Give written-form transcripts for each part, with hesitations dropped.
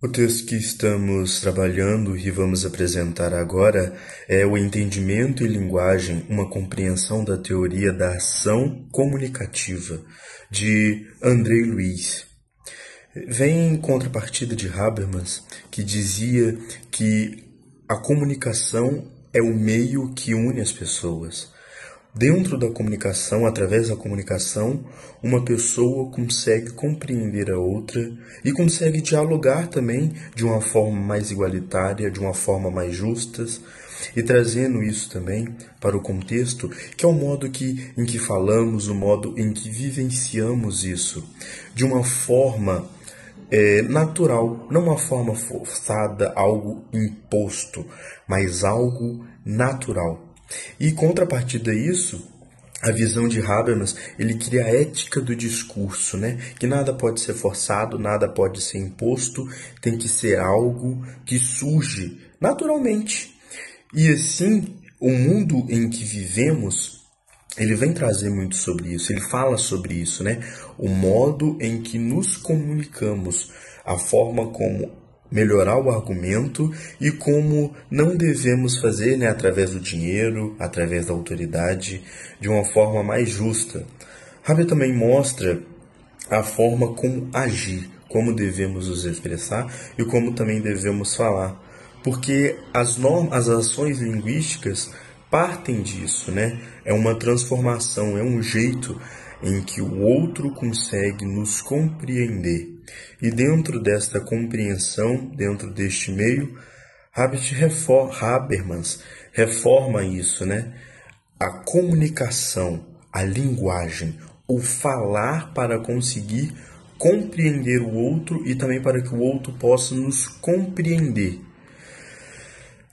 O texto que estamos trabalhando e vamos apresentar agora é o Entendimento e Linguagem, uma compreensão da teoria da ação comunicativa, de André Luiz. Vem em contrapartida de Habermas, que dizia que a comunicação é o meio que une as pessoas. Dentro da comunicação, através da comunicação, uma pessoa consegue compreender a outra e consegue dialogar também de uma forma mais igualitária, de uma forma mais justa, e trazendo isso também para o contexto, que é o modo em que falamos, o modo em que vivenciamos isso, de uma forma natural, não uma forma forçada, algo imposto, mas algo natural. E contrapartida a isso, a visão de Habermas, ele cria a ética do discurso, né? Que nada pode ser forçado, nada pode ser imposto, tem que ser algo que surge naturalmente. E assim, o mundo em que vivemos, ele vem trazer muito sobre isso, ele fala sobre isso, né? O modo em que nos comunicamos, a forma como melhorar o argumento e como não devemos fazer, né, através do dinheiro, através da autoridade, de uma forma mais justa. Haber também mostra a forma como agir, como devemos nos expressar e como também devemos falar. Porque as ações linguísticas partem disso, né? É uma transformação, é um jeito em que o outro consegue nos compreender. E dentro desta compreensão, dentro deste meio, Habermas reforma isso, né? A comunicação, a linguagem, o falar para conseguir compreender o outro e também para que o outro possa nos compreender.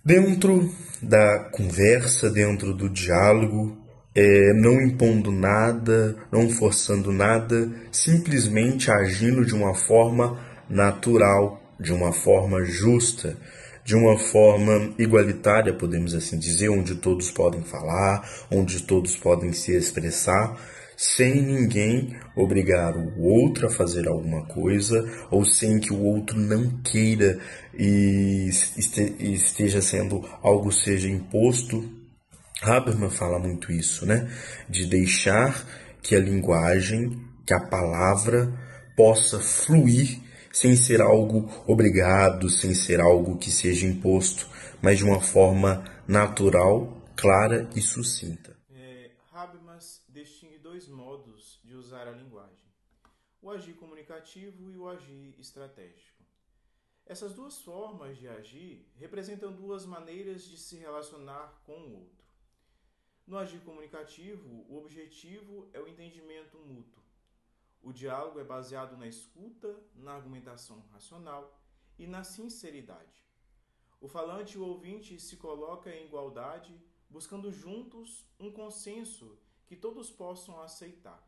Dentro da conversa, dentro do diálogo, não impondo nada, não forçando nada, simplesmente agindo de uma forma natural, de uma forma justa, de uma forma igualitária, podemos assim dizer, onde todos podem falar, onde todos podem se expressar, sem ninguém obrigar o outro a fazer alguma coisa, ou sem que o outro não queira e esteja sendo algo seja imposto. Habermas fala muito isso, né? De deixar que a linguagem, que a palavra possa fluir sem ser algo obrigado, sem ser algo que seja imposto, mas de uma forma natural, clara e sucinta. Habermas distingue dois modos de usar a linguagem: o agir comunicativo e o agir estratégico. Essas duas formas de agir representam duas maneiras de se relacionar com o outro. No agir comunicativo, o objetivo é o entendimento mútuo. O diálogo é baseado na escuta, na argumentação racional e na sinceridade. O falante e o ouvinte se colocam em igualdade, buscando juntos um consenso que todos possam aceitar.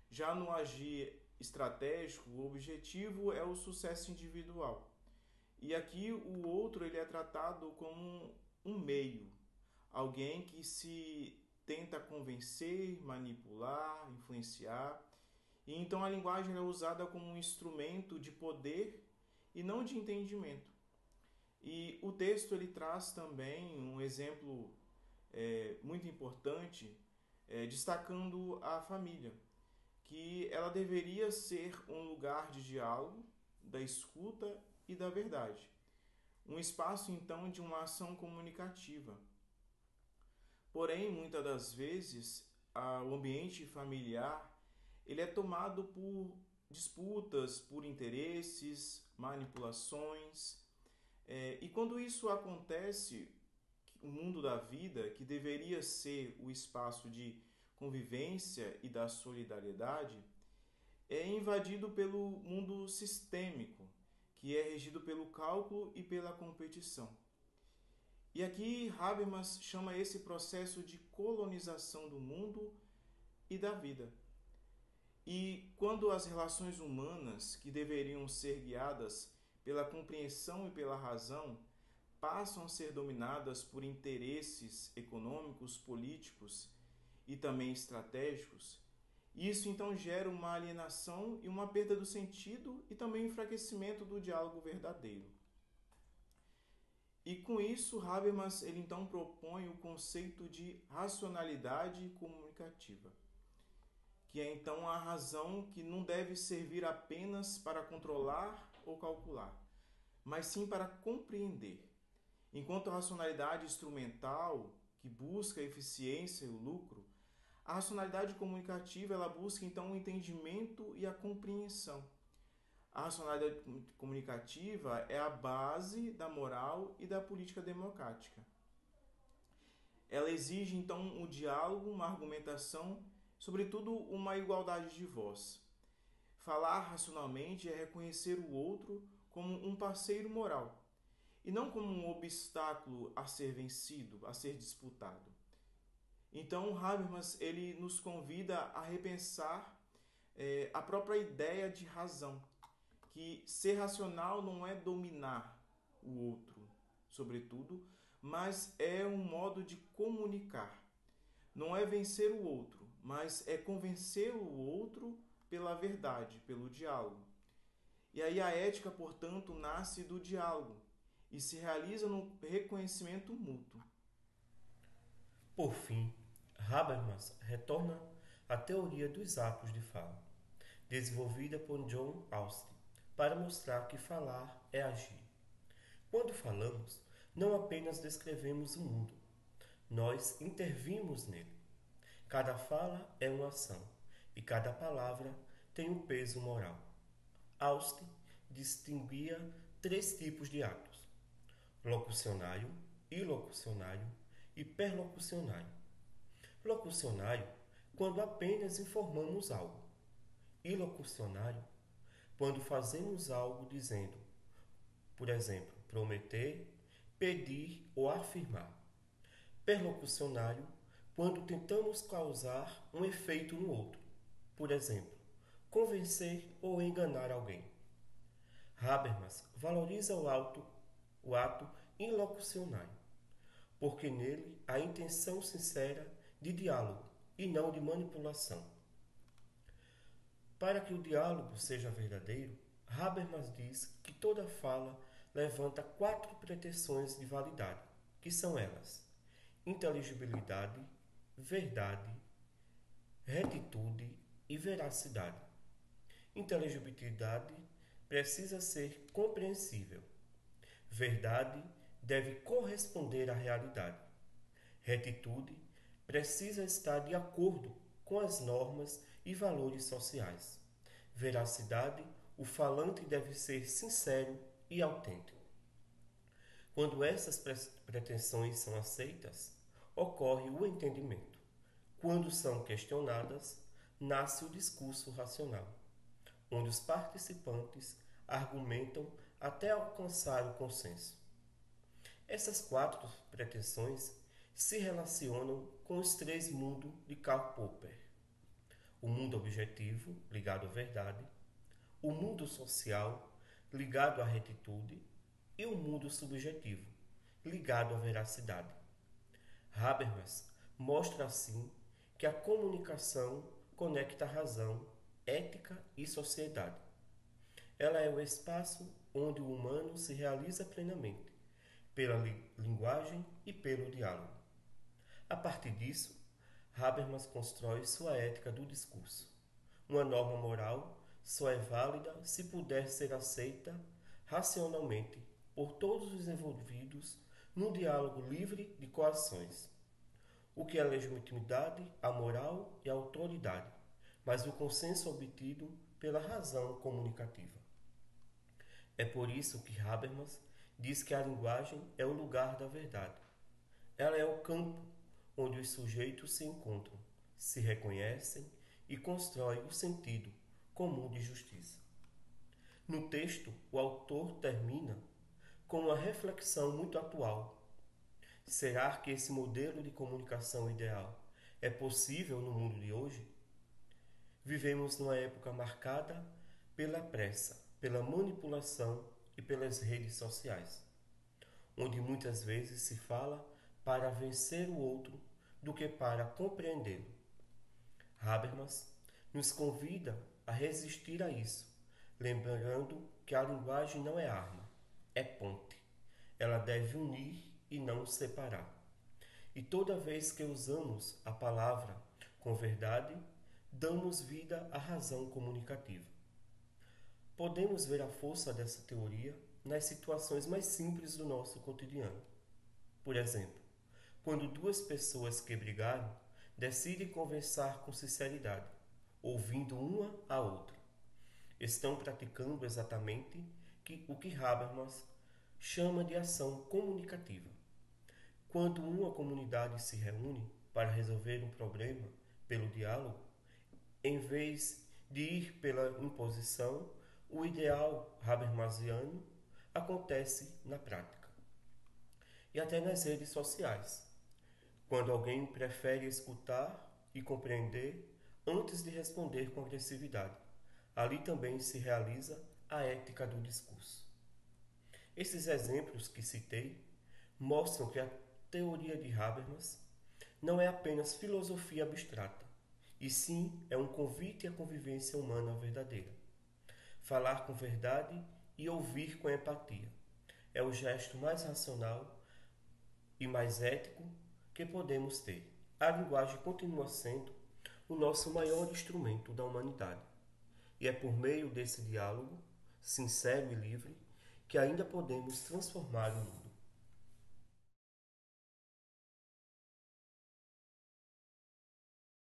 Já no agir estratégico, o objetivo é o sucesso individual. E aqui o outro ele é tratado como um meio, alguém que se tenta convencer, manipular, influenciar. E então a linguagem é usada como um instrumento de poder e não de entendimento. E o texto ele traz também um exemplo muito importante, destacando a família, que ela deveria ser um lugar de diálogo, da escuta e da verdade. Um espaço então de uma ação comunicativa. Porém, muitas das vezes, o ambiente familiar ele é tomado por disputas, por interesses, manipulações. E quando isso acontece, o mundo da vida, que deveria ser o espaço de convivência e da solidariedade, é invadido pelo mundo sistêmico, que é regido pelo cálculo e pela competição. E aqui Habermas chama esse processo de colonização do mundo e da vida. E quando as relações humanas, que deveriam ser guiadas pela compreensão e pela razão, passam a ser dominadas por interesses econômicos, políticos e também estratégicos, Isso então gera uma alienação e uma perda do sentido e também um enfraquecimento do diálogo verdadeiro. E com isso, Habermas ele então propõe o conceito de racionalidade comunicativa, que é então a razão que não deve servir apenas para controlar ou calcular, mas sim para compreender. Enquanto a racionalidade instrumental, que busca a eficiência e o lucro, a racionalidade comunicativa ela busca então o entendimento e a compreensão. A racionalidade comunicativa é a base da moral e da política democrática. Ela exige então o diálogo, uma argumentação, sobretudo uma igualdade de voz. Falar racionalmente é reconhecer o outro como um parceiro moral e não como um obstáculo a ser vencido, a ser disputado. Então, Habermas ele nos convida a repensar a própria ideia de razão, que ser racional não é dominar o outro, sobretudo, mas é um modo de comunicar. Não é vencer o outro, mas é convencer o outro pela verdade, pelo diálogo. E aí a ética, portanto, nasce do diálogo e se realiza no reconhecimento mútuo. Por fim, Habermas retorna à teoria dos atos de fala, desenvolvida por John Austin, para mostrar que falar é agir. Quando falamos, não apenas descrevemos o mundo, nós intervimos nele. Cada fala é uma ação e cada palavra tem um peso moral. Austin distinguia 3 tipos de atos: locucionário, ilocucionário e perlocucionário. Locucionário, quando apenas informamos algo. Ilocucionário, quando fazemos algo dizendo, por exemplo, prometer, pedir ou afirmar. Perlocucionário, quando tentamos causar um efeito no outro, por exemplo, convencer ou enganar alguém. Habermas valoriza o ato ilocucionário, porque nele há intenção sincera de diálogo e não de manipulação. Para que o diálogo seja verdadeiro, Habermas diz que toda fala levanta 4 pretensões de validade, que são elas: inteligibilidade, verdade, retitude e veracidade. Inteligibilidade precisa ser compreensível. Verdade deve corresponder à realidade. Retitude precisa estar de acordo com as normas e valores sociais. Veracidade, o falante deve ser sincero e autêntico. Quando essas pretensões são aceitas, ocorre o entendimento. Quando são questionadas, nasce o discurso racional, onde os participantes argumentam até alcançar o consenso. Essas 4 pretensões se relacionam com os 3 mundos de Karl Popper: o mundo objetivo, ligado à verdade, o mundo social, ligado à retitude, e o mundo subjetivo, ligado à veracidade. Habermas mostra assim que a comunicação conecta razão, ética e sociedade. Ela é o espaço onde o humano se realiza plenamente, pela linguagem e pelo diálogo. A partir disso, Habermas constrói sua ética do discurso. Uma norma moral só é válida se puder ser aceita racionalmente por todos os envolvidos num diálogo livre de coações. O que é legitimidade, a moral e a autoridade, mas o consenso obtido pela razão comunicativa. É por isso que Habermas diz que a linguagem é o lugar da verdade. Ela é o campo onde os sujeitos se encontram, se reconhecem e constroem o sentido comum de justiça. No texto, o autor termina com uma reflexão muito atual. Será que esse modelo de comunicação ideal é possível no mundo de hoje? Vivemos numa época marcada pela pressa, pela manipulação e pelas redes sociais, onde muitas vezes se fala para vencer o outro do que para compreendê-lo. Habermas nos convida a resistir a isso, lembrando que a linguagem não é arma, é ponte. Ela deve unir e não separar. E toda vez que usamos a palavra com verdade, damos vida à razão comunicativa. Podemos ver a força dessa teoria nas situações mais simples do nosso cotidiano. Por exemplo, quando duas pessoas que brigaram decidem conversar com sinceridade, ouvindo uma a outra, estão praticando exatamente o que Habermas chama de ação comunicativa. Quando uma comunidade se reúne para resolver um problema pelo diálogo, em vez de ir pela imposição, o ideal habermasiano acontece na prática. E até nas redes sociais, quando alguém prefere escutar e compreender antes de responder com agressividade. Ali também se realiza a ética do discurso. Esses exemplos que citei mostram que a teoria de Habermas não é apenas filosofia abstrata, e sim é um convite à convivência humana verdadeira. Falar com verdade e ouvir com empatia é o gesto mais racional e mais ético que podemos ter. A linguagem continua sendo o nosso maior instrumento da humanidade. E é por meio desse diálogo, sincero e livre, que ainda podemos transformar o mundo.